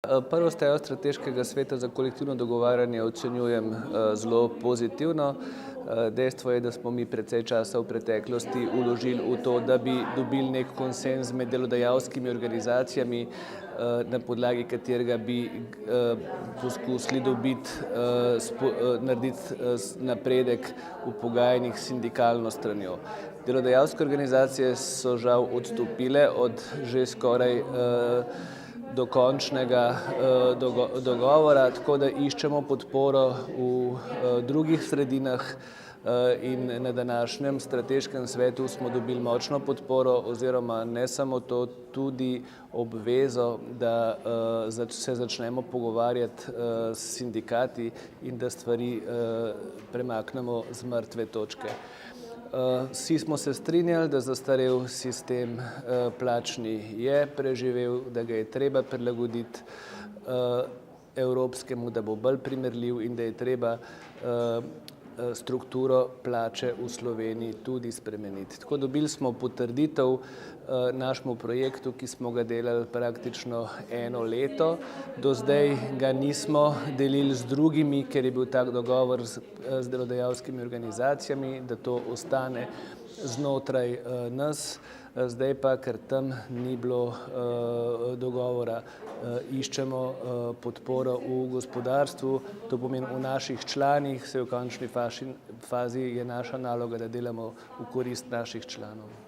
Prvo stejo Strateškega sveta za kolektivno dogovarjanje ocenjujem zelo pozitivno. Dejstvo je, da smo mi precej časa v preteklosti vložili v to, da bi dobili nek konsenz med delodajalskimi organizacijami, na podlagi katerega bi poskusili narediti napredek v pogajanjih s sindikalno stranjo. Delodajalske organizacije so žal odstopile od že skoraj dokončnega dogovora, tako da iščemo podporo v drugih sredinah in na današnjem strateškem svetu smo dobili močno podporo oziroma ne samo to, tudi obvezo, da se začnemo pogovarjati s sindikati in da stvari premaknemo z mrtve točke. Vsi smo se strinjali, da zastarel sistem plačni je preživel, da ga je treba prilagoditi evropskemu, da bo bolj primerljiv in da je treba strukturo plače v Sloveniji tudi spremeniti. Tako dobili smo potrditev našemu projektu, ki smo ga delali praktično eno leto. Do zdaj ga nismo delili z drugimi, ker je bil tak dogovor z delodajalskimi organizacijami, da to ostane znotraj nas. Zdaj pa, ker tam ni bilo dogovora, iščemo podporo v gospodarstvu, to pomeni v naših članih, saj v končni fazi je naša naloga, da delamo v korist naših članov.